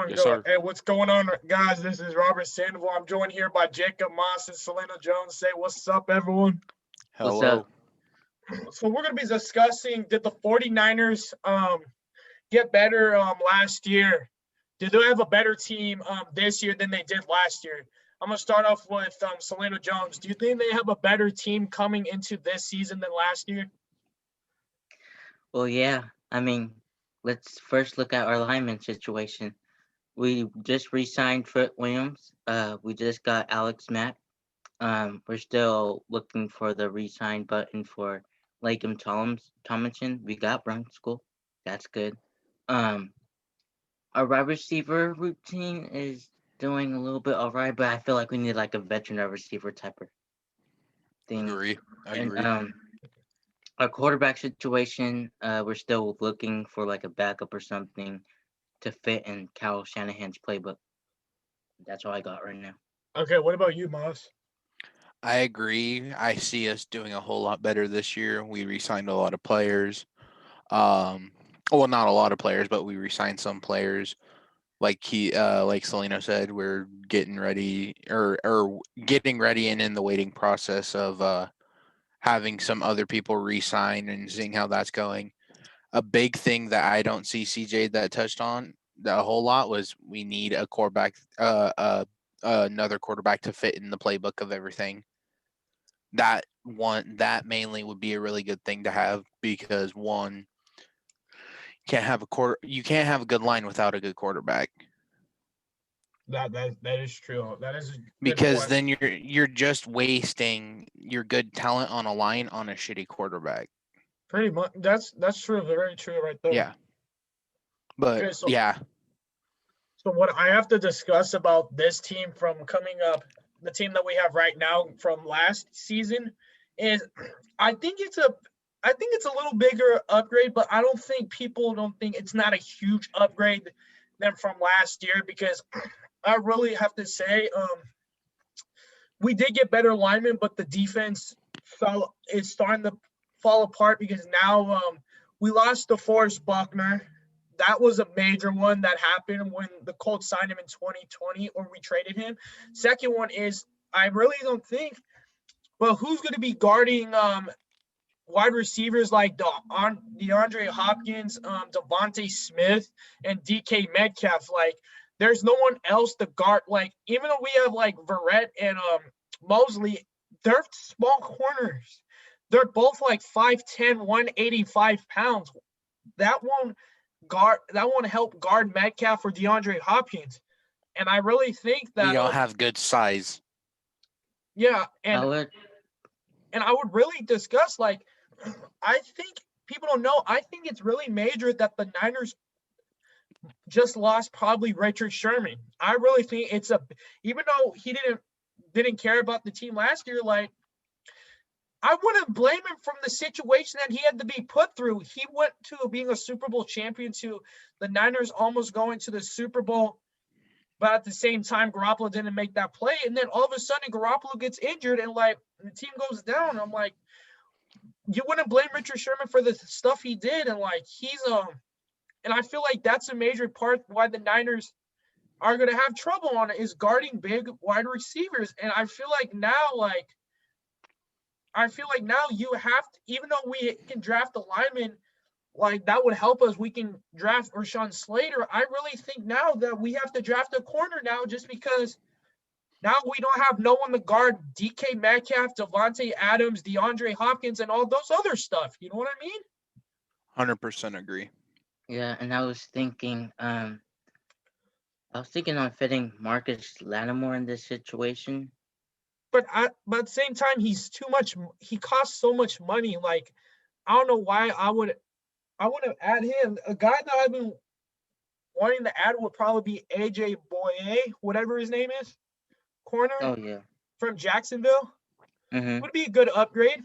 Yes, Good. sir. Hey, what's going on, guys? This is Robert Sandoval. I'm joined here by Jacob Moss and Celano Jones. Say what's up, everyone. What's Hello. up? So we're going to be discussing, did the 49ers get better last year? Did they have a better team this year than they did last year? I'm going to start off with Celano Jones. Do you think they have a better team coming into this season than last year? Well, yeah. I mean, let's first look at our lineman situation. We just re-signed Fred Williams. We just got Alex Mack. We're still looking for the re-sign button for Lakem Tomlinson. We got Brunskill. That's good. Um, our wide receiver routine is doing a little bit alright, but I feel like we need like a veteran wide receiver type of thing. Agree. And Agree. our quarterback situation, we're still looking for like a backup or something to fit in Kyle Shanahan's playbook. That's all I got right now. Okay, what about you, Moss? I agree. I see us doing a whole lot better this year. We re-signed a lot of players. Well, not a lot of players, but we re-signed some players. Like Celino said, we're getting ready or getting ready and in the waiting process of having some other people re-sign and seeing how that's going. A big thing that I don't see CJ that touched on a whole lot was we need a quarterback, another quarterback to fit in the playbook of everything. That mainly would be a really good thing to have because one, you can't have a good line without a good quarterback. That is true. That is a good Because point. then you're just wasting your good talent on a line on a shitty quarterback. Pretty much. That's true. Very true, right there. Yeah. But Okay, so yeah, So what I have to discuss about this team from coming up, the team that we have right now from last season, is I think it's a I think it's a little bigger upgrade, but I don't think people don't think it's not a huge upgrade than from last year because I really have to say we did get better linemen, but the defense is starting to fall apart because now we lost DeForest Buckner. That was a major one that happened when the Colts signed him in 2020 or we traded him. Second one is I really don't think, but who's going to be guarding wide receivers like DeAndre Hopkins, Devontae Smith, and DK Metcalf? Like, there's no one else to guard. Like, even though we have like Verrett and Mosley, they're small corners. They're both like 5'10", 185 pounds. That won't help guard Metcalf or DeAndre Hopkins. And I really think we that don't have good size. yeah, I would and I would really discuss like I think people don't know. I think it's really major that the Niners just lost probably Richard Sherman. I really think it's even though he didn't care about the team last year, like I wouldn't blame him from the situation that he had to be put through. He went to being a Super Bowl champion to the Niners almost going to the Super Bowl, but at the same time, Garoppolo didn't make that play. And then all of a sudden, Garoppolo gets injured and like the team goes down. I'm like, you wouldn't blame Richard Sherman for the stuff he did. And like and I feel like that's a major part why the Niners are gonna have trouble on it is guarding big wide receivers. And I feel like now you have to, even though we can draft a lineman, like that would help us. We can draft Rashawn Slater. I really think now that we have to draft a corner now just because now we don't have no one to guard DK Metcalf, Devontae Adams, DeAndre Hopkins, and all those other stuff. You know what I mean? 100% agree. yeah, and I was thinking on fitting Marcus Lattimore in this situation. But at the same time, he's too much. He costs so much money. Like I don't know why I would have add him. A guy that I've been wanting to add would probably be AJ Boye, whatever his name is, corner Oh yeah. from Jacksonville. Mm-hmm. Would be a good upgrade.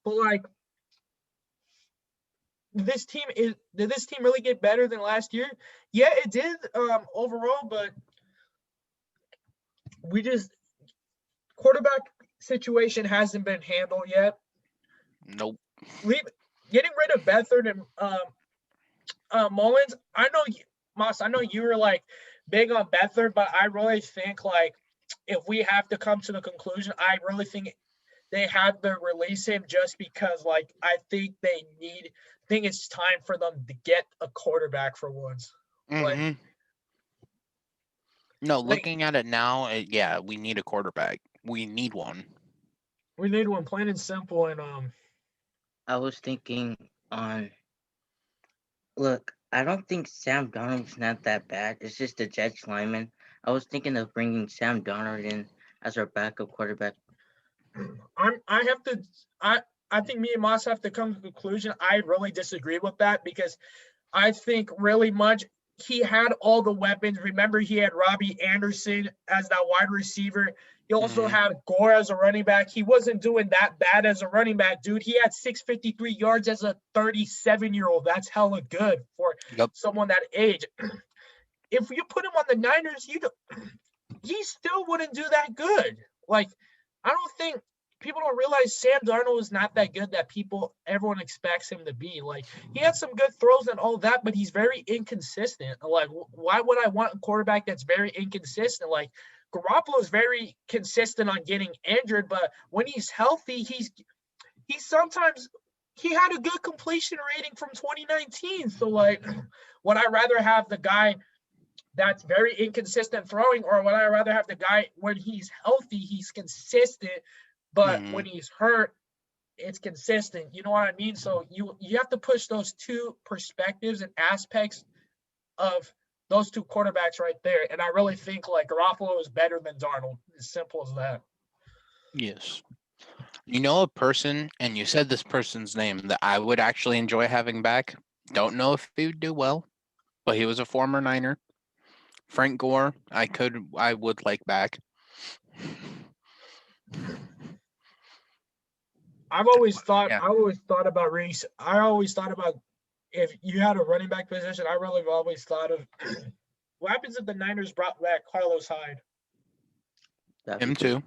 But like did this team really get better than last year? Yeah, it did overall, but we just quarterback situation hasn't been handled yet. Nope. Getting rid of Beathard and Mullins, I know, Moss, I know you were like big on Beathard, but I really think like if we have to come to the conclusion, I really think they had to release him just because like I think I think it's time for them to get a quarterback for once. Mm-hmm. No, Like looking at it now, yeah, we need a quarterback. We need one. we need one plain and simple and I was thinking on. Look, I don't think Sam Darnold's not that bad. It's just the Jets lineman. I was thinking of bringing Sam Darnold in as our backup quarterback. I have to I think me and Moss have to come to the conclusion. I really disagree with that because I think really much he had all the weapons. Remember, he had Robbie Anderson as that wide receiver. He also Mhm. had Gore as a running back. He wasn't doing that bad as a running back, dude. He had 653 yards as a 37-year-old. That's hella good for Yep. someone that age. If you put him on the Niners, he still wouldn't do that good. Like, I don't think people don't realize Sam Darnold is not that good that everyone expects him to be. Like, he had some good throws and all that, but he's very inconsistent. Like, why would I want a quarterback that's very inconsistent? Like, Garoppolo is very consistent on getting injured, but when he's healthy, he sometimes he had a good completion rating from 2019. So like, would I rather have the guy that's very inconsistent throwing, or would I rather have the guy when he's healthy, he's consistent, but when Mhm. he's hurt, it's consistent. You know what I mean? So you have to push those two perspectives and aspects of those two quarterbacks right there. And I really think like Garoppolo is better than Darnold. As simple as that. Yes. You know a person, and you said this person's name that I would actually enjoy having back. Don't know if he would do well, but he was a former Niner. Frank Gore, I would like back. I've always thought Yeah. I always thought about Reese. I always thought about if you had a running back position, I really have always thought of what happens if the Niners brought back Carlos Hyde. That'd be Him good. too.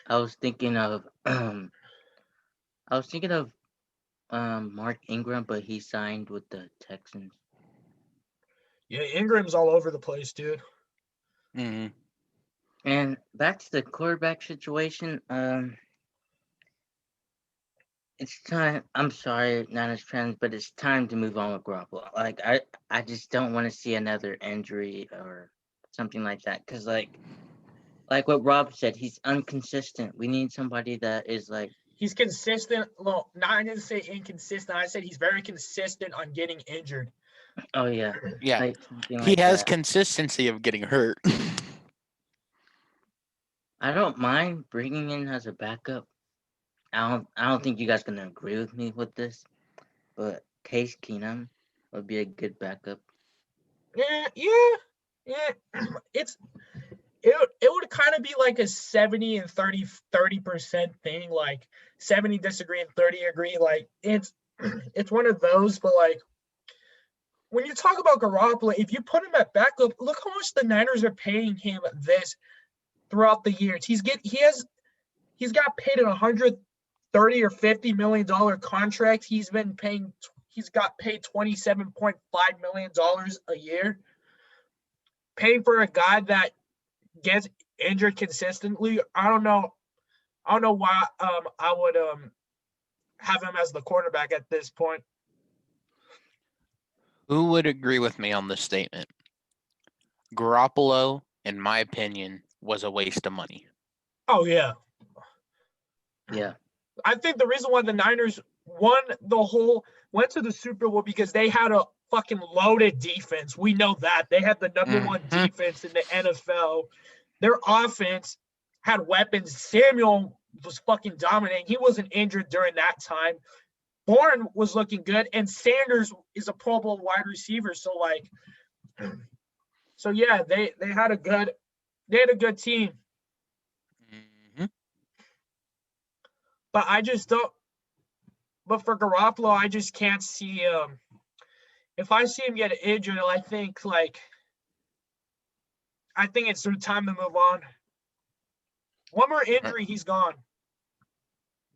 I was thinking of I was thinking of Mark Ingram, but he signed with the Texans. Yeah, Ingram's all over the place, dude. Mhm. And back to the quarterback situation. It's time. I'm sorry, Niners fans, but it's time to move on with Garoppolo. Like I just don't want to see another injury or something like that. Cause like what Rob said, he's inconsistent. We need somebody that is like, He's consistent. Well, not I didn't say inconsistent. I said he's very consistent on getting injured. oh yeah, Yeah. like something He like has that. consistency of getting hurt. I don't mind bringing in as a backup. I don't think you guys gonna agree with me with this, but Case Keenum would be a good backup. Yeah. It's it would kind of be like a 70 and 30% thing, like 70 disagree and 30 agree. Like it's one of those, but like when you talk about Garoppolo, if you put him at backup, look how much the Niners are paying him this throughout the years. He's got paid a 130 or $50 million contract. He's got paid $27.5 million a year. Paying for a guy that gets injured consistently. I don't know why I would have him as the quarterback at this point. Who would agree with me on this statement? Garoppolo, in my opinion, was a waste of money. Oh yeah. Yeah, I think the reason why the Niners went to the Super Bowl because they had a fucking loaded defense. We know that. They had the number one Mhm. defense in the NFL. Their offense had weapons. Samuel was fucking dominating. He wasn't injured during that time. Bourne was looking good, and Sanders is a Pro Bowl wide receiver. So like, so yeah, they had a good team. Mhm. But I just don't. But for Garoppolo, I just can't see. If I see him get injured, I think it's time to move on. One more injury, he's gone.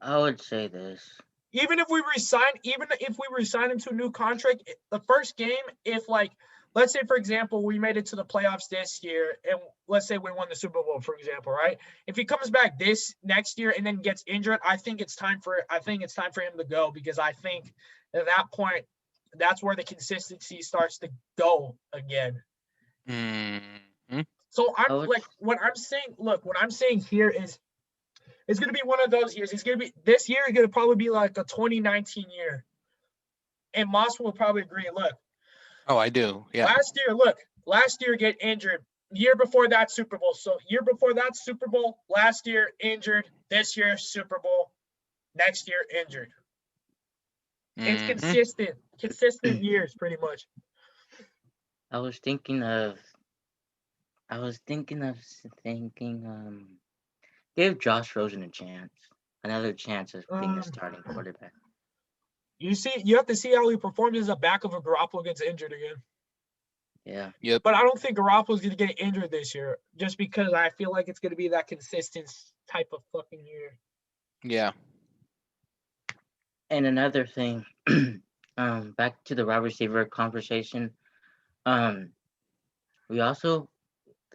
I would say this. even if we resign him to a new contract, the first game, if like, let's say for example, we made it to the playoffs this year, and let's say we won the Super Bowl, for example, right? If he comes back this next year and then gets injured, I think it's time for him to go, because I think at that point, that's where the consistency starts to go again. Mm-hmm. So I'm Oh, like, what I'm saying here is, it's going to be one of those years. It's going to be this year. It's going to probably be like a 2019 year. And Moss will probably agree. Look, Oh, I do. Yeah. last year get injured. Year before that Super Bowl. So year before that Super Bowl, last year injured. This year Super Bowl. Next year injured. It's Mm-hmm. consistent years pretty much. I was thinking of thinking give Josh Rosen another chance of being a Um, starting quarterback. you have to see how he performs as a backup if Garoppolo gets injured again. Yeah. Yep. But I don't think Garoppolo's going to get injured this year, just because I feel like it's going to be that consistent type of fucking year. Yeah. And another thing, back to the wide receiver conversation. We also,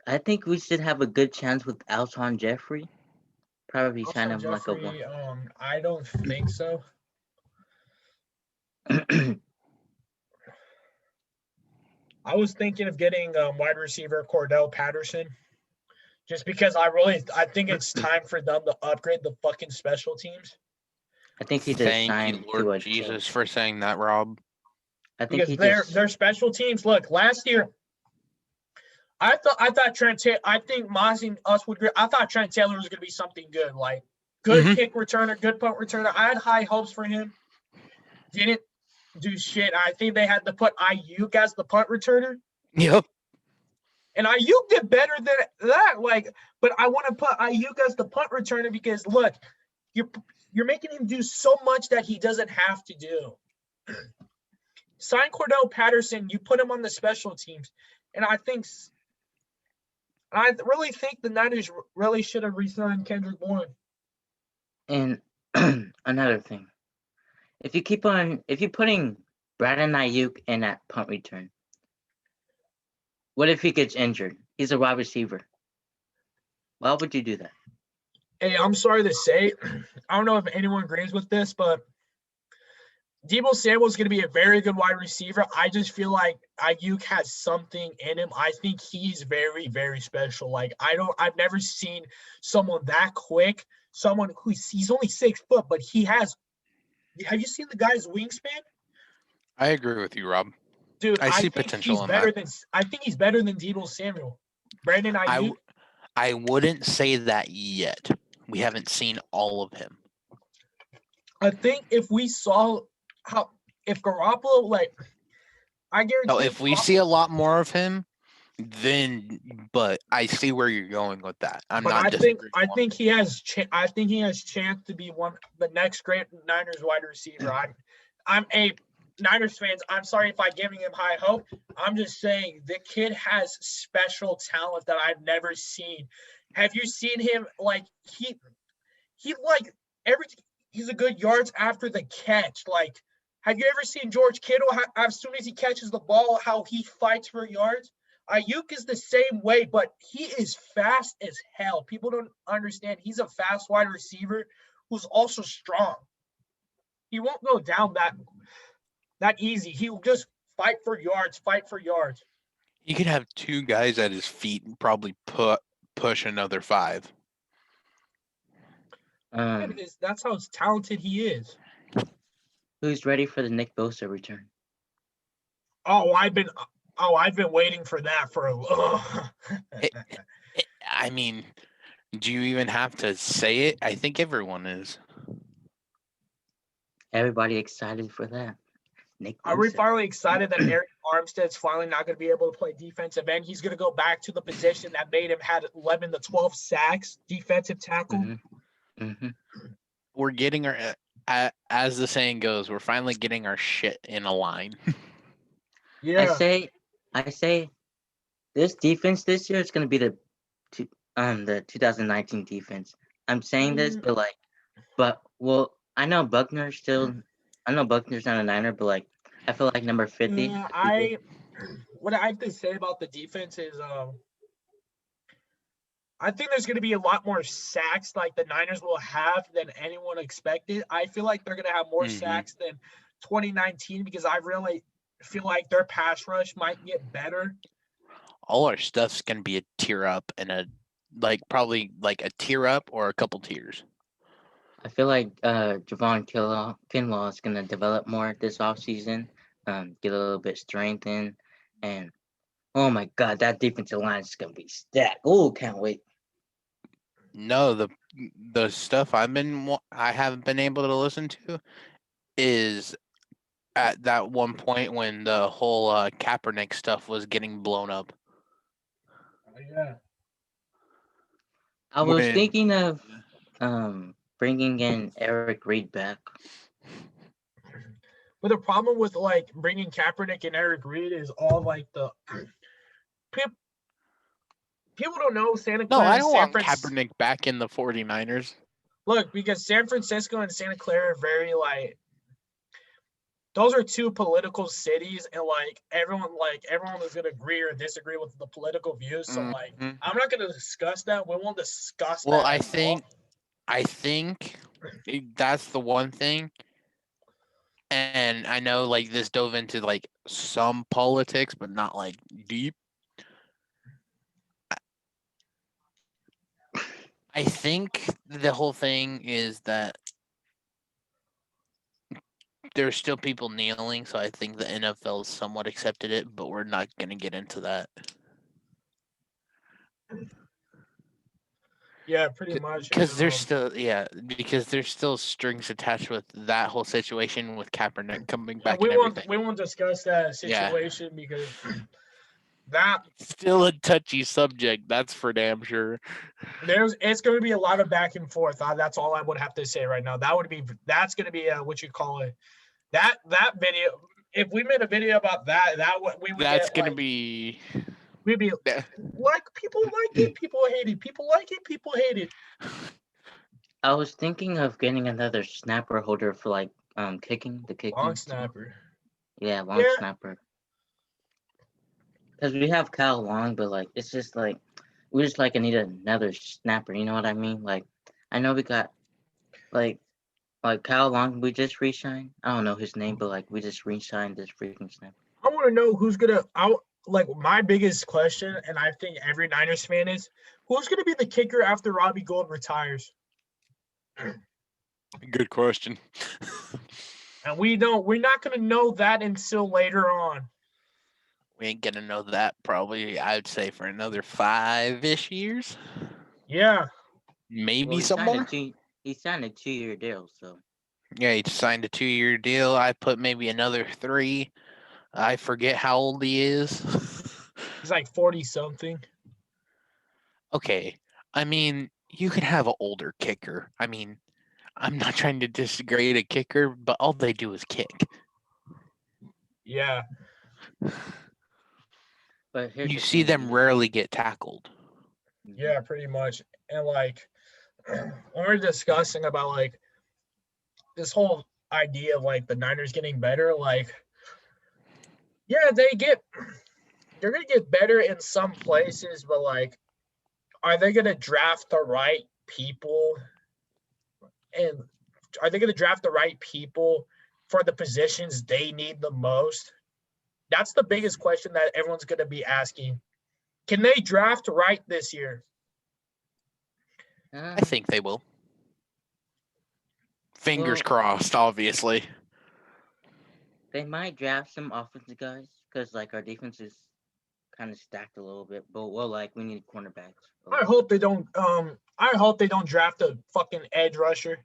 I think we should have a good chance with Alshon Jeffrey. Probably sign Alshon him like a one. Jeffrey, I don't think so. I was thinking of getting wide receiver Cordell Patterson, just because I think it's time for them to upgrade the fucking special teams, I think he just Thank you, signed to Lord a Jesus, team. for saying that, Rob. I think because he their just special teams. Look, last year I thought Trent. I think Moss and us would agree. I thought Trent Taylor was going to be something good, like good Mhm. kick returner, good punt returner. I had high hopes for him. Didn't do shit. I think they had to put Ayuk as the punt returner, Yep. and Ayuk did better than that. Like, but I want to put Ayuk as the punt returner because look, you're making him do so much that he doesn't have to do. Sign Cordell Patterson. You put him on the special teams, and I really think the Niners really should have re-signed Kendrick Bourne. and another thing. If you're putting Brandon Ayuk in at punt return, what if he gets injured? He's a wide receiver. Why would you do that? Hey, I'm sorry to say, I don't know if anyone agrees with this, but Deebo Samuel is going to be a very good wide receiver. I just feel like Ayuk has something in him. I think he's very, very special. Like I've never seen someone that quick. Someone he's only 6 foot, but he has. Have you seen the guy's wingspan? I agree with you, Rob. Dude, I see potential in that. I think he's better than Deebo Samuel. Brandon Ayuk. I wouldn't say that yet. We haven't seen all of him. I think if we saw if Garoppolo, like, I guarantee. No, if we see a lot more of him, then. But I see where you're going with that. I think he has chance to be the next great Niners wide receiver. I'm a Niners fans. I'm sorry if I'm giving him high hope. I'm just saying the kid has special talent that I've never seen. Have you seen him? Like he like he's a good yards after the catch. Like, have you ever seen George Kittle? As soon as he catches the ball, how he fights for yards. Ayuk is the same way, but he is fast as hell. People don't understand. He's a fast wide receiver who's also strong. He won't go down that easy. He'll just fight for yards. He could have 2 guys at his feet and probably push another 5. Because that's how talented he is. Who's ready for the Nick Bosa return? I've been waiting for that for I mean, do you even have to say it? I think everyone is. Everybody excited for that. Nick Bosa. Are we finally excited that Eric Armstead's finally not going to be able to play defensive end? He's going to go back to the position that made him had 11 to 12 sacks, defensive tackle. Mm-hmm. Mm-hmm. We're getting our, as the saying goes, we're finally getting our shit in a line. Yeah. I say, this defense this year is going to be the 2019 defense. I'm saying this, but I know Buckner's still. I know Buckner's not a Niner, but like I feel like number 50. Yeah, what I have to say about the defense is I think there's going to be a lot more sacks like the Niners will have than anyone expected. I feel like they're going to have more Mm-hmm. sacks than 2019 because I really feel like their pass rush might get better. All our stuff's gonna be a tier up and probably like a tier up or a couple tiers. I feel like Javon Kinlaw is gonna develop more this offseason, get a little bit strengthened, and oh my god, that defensive line is gonna be stacked. Oh, can't wait. No, the stuff I haven't been able to listen to is at that one point when the whole Kaepernick stuff was getting blown up. Yeah. I was When thinking of bringing in Eric Reed back. But the problem with like bringing Kaepernick and Eric Reed is all like the people don't know Santa no, Clara I and don't San want Francisco. Kaepernick back in the 49ers. Look, because San Francisco and Santa Clara are very like those are two political cities, and like everyone is gonna agree or disagree with the political views. So like Mm-hmm. I'm not gonna discuss that. We won't discuss Well, that at all. I think that's the one thing. And I know like this dove into like some politics, but not like deep. I think the whole thing is that there's still people kneeling, so I think the NFL somewhat accepted it, but we're not going to get into that. Yeah, pretty much. Because because there's still strings attached with that whole situation with Kaepernick coming back we and won't everything. we won't discuss that Yeah. situation because that Still a touchy subject, that's for damn sure. it's going to be a lot of back and forth. That's all I would have to say right now. That's going to be what you call it. That video. If we made a video about that we would That's get going to like be. we'd be like people like it, people hate it, people like it, people hate it. I was thinking of getting another snapper holder for like kicking the kicking. Long snapper. Yeah, long snapper. Because we have Kyle Long, but like it's just like we just like need another snapper. You know what I mean? Like I know we got like Kyle Long. We just re-signed. I don't know his name, but like we just re-signed this freaking snapper. I want to know who's gonna out. Like my biggest question, and I think every Niners fan is, who's gonna be the kicker after Robbie Gould retires? Good question. And we're not gonna know that until later on. We ain't gonna know that probably, I'd say, for another 5-ish years. Yeah. Maybe some more. He signed a 2-year deal, so. Yeah, he signed a 2-year deal. I put maybe another 3. I forget how old he is. He's like 40 something. Okay. I mean, you can have an older kicker. I mean, I'm not trying to disagree a kicker, but all they do is kick. Yeah. But you see them rarely get tackled. Yeah, pretty much. And like when we're discussing about like this whole idea of like the Niners getting better, like yeah, they're gonna get better in some places, but like are they gonna draft the right people? And are they gonna draft the right people for the positions they need the most? That's the biggest question that everyone's gonna be asking. Can they draft right this year? I think they will. Fingers crossed, obviously. They might draft some offensive guys because like our defense is kind of stacked a little bit, but we need cornerbacks. I hope they don't. I hope they don't draft a fucking edge rusher.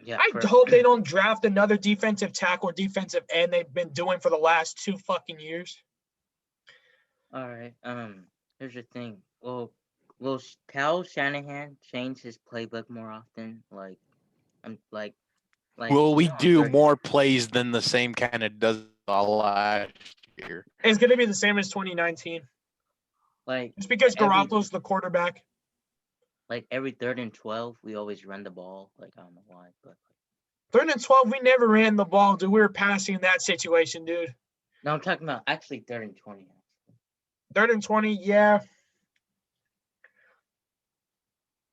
Yeah, I hope they don't draft another defensive tackle or defensive end they've been doing for the last 2 fucking years. All right. Here's the thing. Will Kyle Shanahan change his playbook more often? Will we do more plays than the same kind of does all last year? It's gonna be the same as 2019. Like it's because Garoppolo's the quarterback. Like every 3rd and 12, we always run the ball. Like I don't know why, but 3rd and 12, we never ran the ball, dude. We were passing in that situation, dude. No, I'm talking about actually 3rd and 20. 3rd and 20, yeah.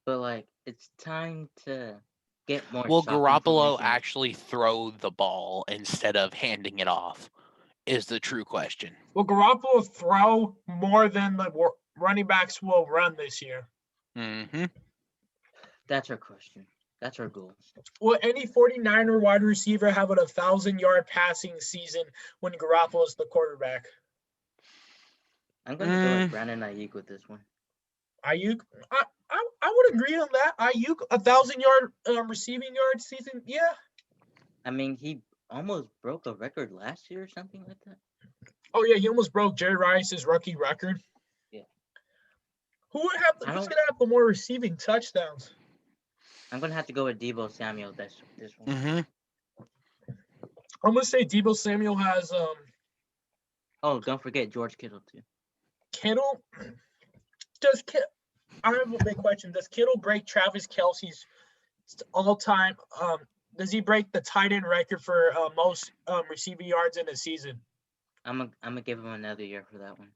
But like, it's time to get more. Will shot Garoppolo information. actually throw the ball instead of handing it off? Is the true question. Will Garoppolo throw more than the running backs will run this year? Mm-hmm. That's our question. That's our goal. Will any 49er wide receiver have a 1,000-yard passing season when Garoppolo is the quarterback? I'm going to go with Brandon Ayuk with this one. Ayuk, I would agree on that. Ayuk, 1,000-yard receiving yard season, yeah. I mean, he almost broke a record last year or something like that. Oh yeah, he almost broke Jerry Rice's rookie record. Yeah. Who's gonna have the more receiving touchdowns? I'm gonna have to go with Deebo Samuel this one. Mm-hmm. I'm gonna say Deebo Samuel has Oh, don't forget George Kittle too. Kittle. I have a big question. Does Kittle break Travis Kelce's all-time? Does he break the tight end record for most receiving yards in a season? I'm gonna give him another year for that one.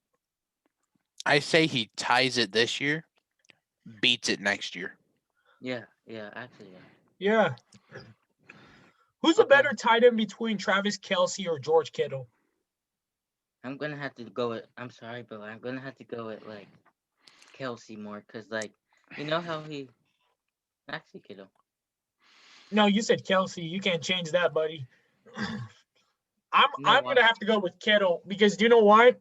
I say he ties it this year, beats it next year. Yeah, actually, yeah. Who's a better tight end between Travis Kelce or George Kittle? I'm gonna have to go with. I'm sorry, but I'm gonna have to go with like Kelce more, cause like you know how he actually Kittle. No, you said Kelce. You can't change that, buddy. I'm gonna have to go with Kittle because do you know what?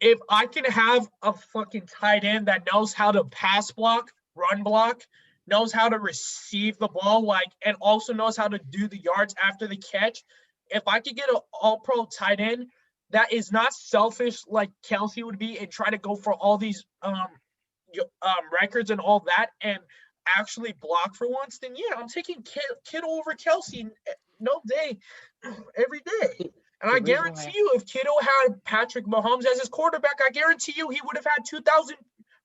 If I can have a fucking tight end that knows how to pass block, run block, knows how to receive the ball, and also knows how to do the yards after the catch, if I could get an all-pro tight end that is not selfish like Kelce would be and try to go for all these records and all that and actually block for once, then yeah, I'm taking Kittle over Kelce no day, every day. And I guarantee you, if Kittle had Patrick Mahomes as his quarterback, I guarantee you he would have had 2,000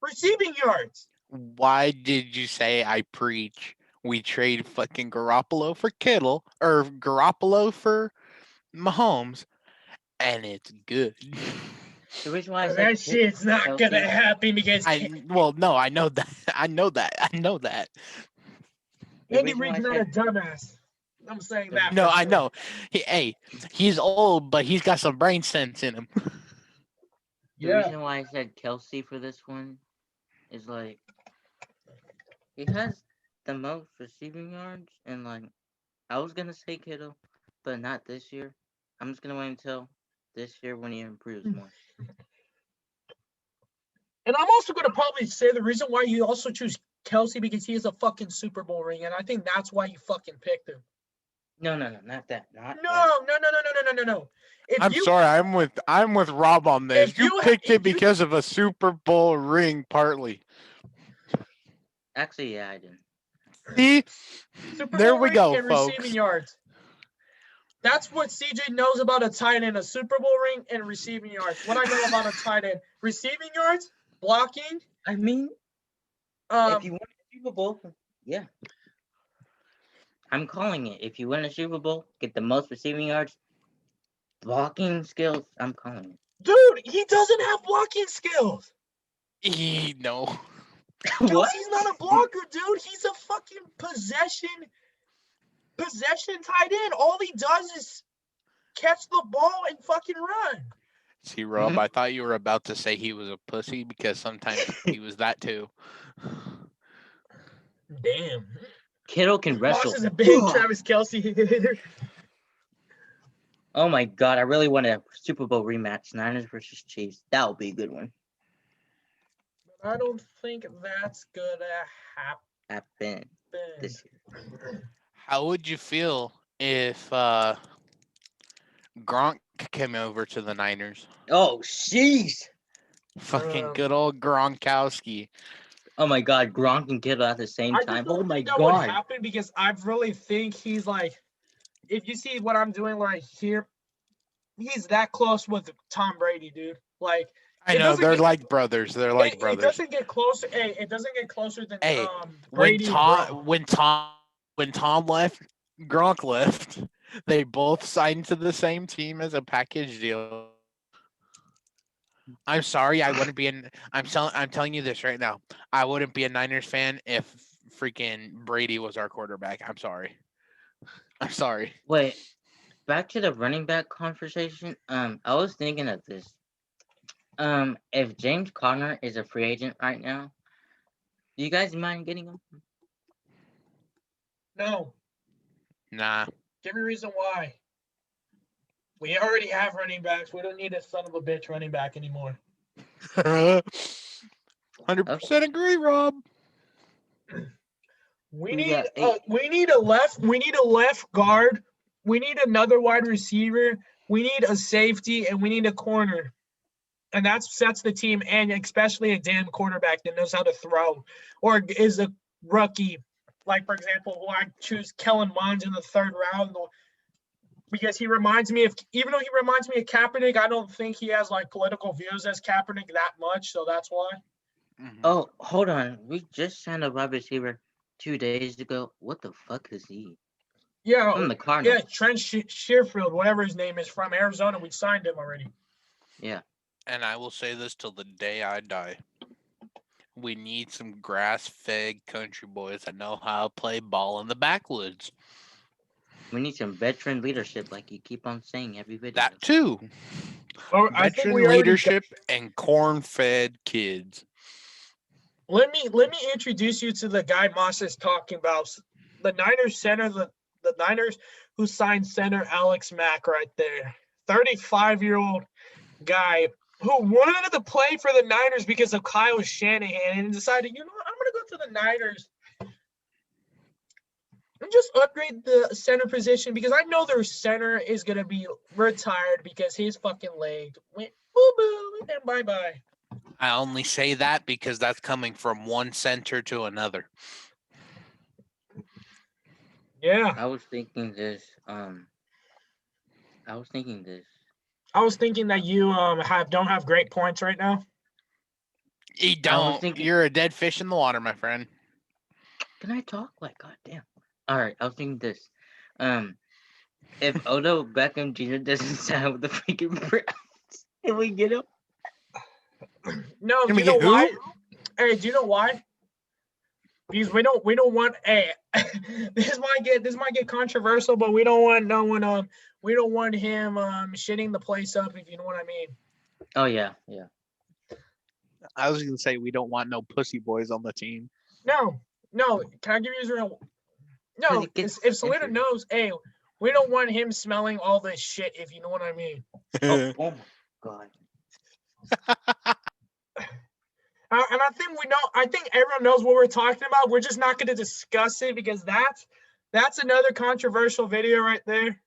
receiving yards. Why did you say I preach? We trade fucking Garoppolo for Kittle or Garoppolo for Mahomes, and it's good. The reason why I said that shit's not Kelce, gonna happen because no, I know that. I know that. Andy Reid's not a dumbass. I'm saying that. No, I know. He's old, but he's got some brain sense in him. The reason why I said Kelce for this one is like he has the most receiving yards, and like I was gonna say Kittle, but not this year. I'm just gonna wait until this year when he improves more. And I'm also gonna probably say the reason why you also choose Kelce because he has a fucking Super Bowl ring, and I think that's why you fucking picked him. No, not that. No. I'm sorry, I'm with Rob on this. You picked it because of a Super Bowl ring, partly. Actually, yeah, I did. See, Super there Bowl we go, and folks. Receiving yards. That's what CJ knows about a tight end: a Super Bowl ring and receiving yards. What I know about a tight end: receiving yards, blocking. I mean, if you win a Super Bowl, yeah. I'm calling it. If you win a Super Bowl, get the most receiving yards, blocking skills, I'm calling it. Dude, he doesn't have blocking skills. No. Dude, what? He's not a blocker, dude. He's a fucking possession tight end. All he does is catch the ball and fucking run. See, Rob, I thought you were about to say he was a pussy because sometimes he was that too. Damn. Kittle can wrestle. Boss is a big Travis Kelce. Oh my god, I really want a Super Bowl rematch, Niners versus Chiefs. That would be a good one. I don't think that's gonna happen this year. How would you feel if Gronk came over to the Niners? Oh, jeez. Fucking good old Gronkowski. Oh my god, Gronk and Kittle at the same time. Oh my god. That would happen because I really think he's like, if you see what I'm doing right here, he's that close with Tom Brady, dude. Like, I know they're like brothers. They're like brothers. It doesn't get closer. It doesn't get closer than Brady. When Tom left, Gronk left. They both signed to the same team as a package deal. I'm sorry, I wouldn't be in. I'm telling you this right now. I wouldn't be a Niners fan if freaking Brady was our quarterback. I'm sorry. I'm sorry. Wait, back to the running back conversation. I was thinking of this. If James Conner is a free agent right now, do you guys mind getting him? No. Nah. Give me a reason why. We already have running backs. We don't need a son of a bitch running back anymore. 100% agree, Rob. We We need got eight. we need a left guard. We need another wide receiver. We need a safety and we need a corner. And that sets the team, and especially a damn quarterback that knows how to throw or is a rookie. Like, for example, who I choose Kellen Mond in the 3rd round because he reminds me of, even though he reminds me of Kaepernick, I don't think he has like political views as Kaepernick that much. So that's why. Mhm. Oh, hold on. We just signed a wide receiver 2 days ago. What the fuck is he? Yeah, From the Cardinals. Trent Shearfield, whatever his name is, from Arizona. We signed him already. Yeah. And I will say this till the day I die. We need some grass-fed country boys that know how to play ball in the backwoods. We need some veteran leadership, like you keep on saying every video. That too. Or I think Veteran we already leadership and corn-fed kids. let me introduce you to the guy Moss is talking about. The Niners center, the Niners who signed center Alex Mack right there. 35-year-old guy who wanted to play for the Niners because of Kyle Shanahan and decided, you know what, I'm gonna go to the Niners and just upgrade the center position because I know their center is gonna be retired because his fucking leg went boo boo and bye bye. I only say that because that's coming from one center to another. Yeah, I was thinking this. I was thinking this. I was thinking that you don't have great points right now. You I was don't. thinking. You're a dead fish in the water, my friend. Can I talk? Like, goddamn. All right. I was thinking this. If Odo Beckham Jr. doesn't sign with the freaking Browns, can we get him? No, Can do we you know get who? why? Hey, do you know why? Because we don't want this might get controversial, but we don't want we don't want him shitting the place up, if you know what I mean. Oh yeah, yeah. I was gonna say we don't want no pussy boys on the team. No, can I give you Israel? No, it gets if Selena injured. knows, hey, we don't want him smelling all this shit, if you know what I mean. Oh my god. And I think I think everyone knows what we're talking about. We're just not going to discuss it because that's another controversial video right there.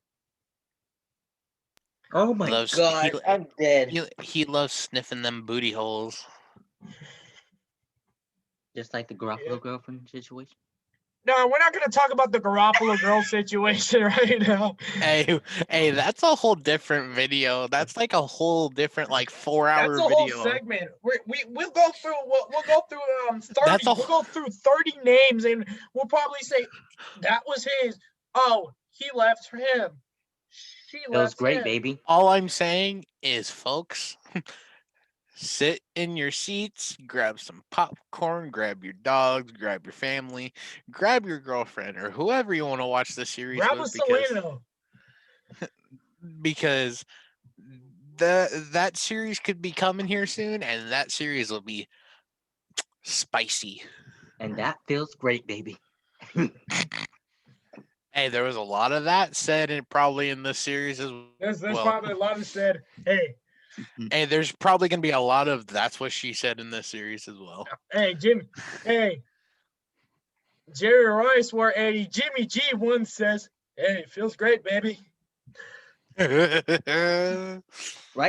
Oh my god, I'm dead. He loves sniffing them booty holes. Just like the Garoppolo Yeah. girlfriend situation. No, we're not going to talk about the Garoppolo girl situation right now. Hey, that's a whole different video. That's like a whole different like 4-hour That's a video. whole segment. We'll go through 30. That's a We'll go through 30 names and we'll probably say that was his. Oh, he left for him. She It was left great, him. baby. all I'm saying is, folks, sit in your seats, grab some popcorn, grab your dogs, grab your family, grab your girlfriend or whoever you want to watch the series Grab a with because that series could be coming here soon and that series will be spicy. And that feels great, baby. Hey, there was a lot of that said probably in this series as well. There's probably a lot of said, hey, Hey, there's probably gonna be a lot of that's what she said in this series as well. hey, Jimmy, hey, Jerry Rice, where Eddie Jimmy G once says, hey, feels great, baby. Right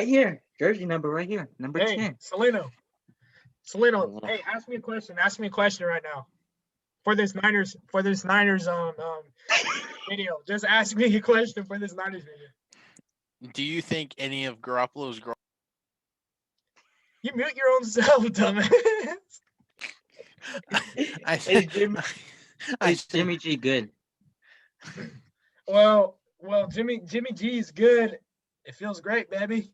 here. Jersey number right here. Number 10. Celano, hey, ask me a question. Ask me a question right now. For this Niners video. Just ask me a question for this Niners video. Do you think any of Garoppolo's You mute your own self, dumbass. Is Jimmy G good? Well, Jimmy G is good. It feels great, baby.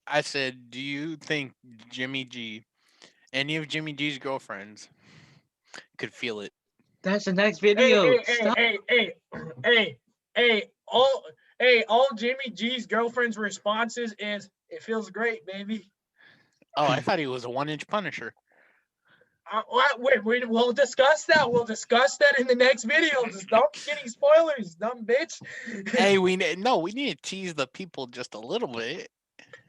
I said, do you think Jimmy G, any of Jimmy G's girlfriends, could feel it? That's the next Hey, video. hey, hey, Stop. hey, hey, hey, all Jimmy G's girlfriend's responses is, "It feels great, baby." Oh, I thought he was a 1-inch Punisher. Wait, we'll discuss that. We'll discuss that in the next video. Just don't get any spoilers, dumb bitch. Hey, we need to tease the people just a little bit.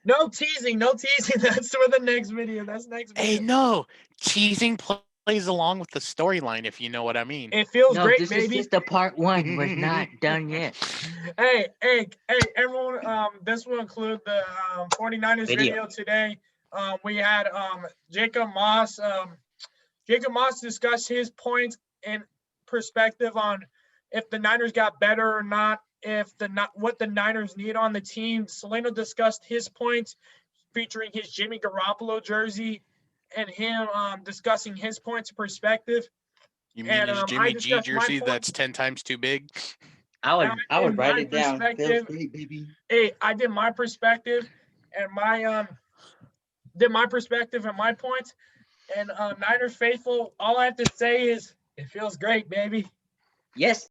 No teasing, no teasing. That's for the next video. That's next video. Hey, no, teasing plays along with the storyline, if you know what I mean. It feels No, great, this is baby. just the part one. We're not done yet. Hey, everyone. This will include the 49ers video today. We had Jacob Moss. Jacob Moss discussed his points and perspective on if the Niners got better or not, what the Niners need on the team. Celano discussed his points, featuring his Jimmy Garoppolo jersey, and him discussing his points of perspective. You mean his I Jimmy G discussed my jersey points. that's 10 times too big? I would write my it down. Feels perspective. great, baby. Hey, I did my perspective and my points. And Niners faithful, all I have to say is it feels great, baby. Yes,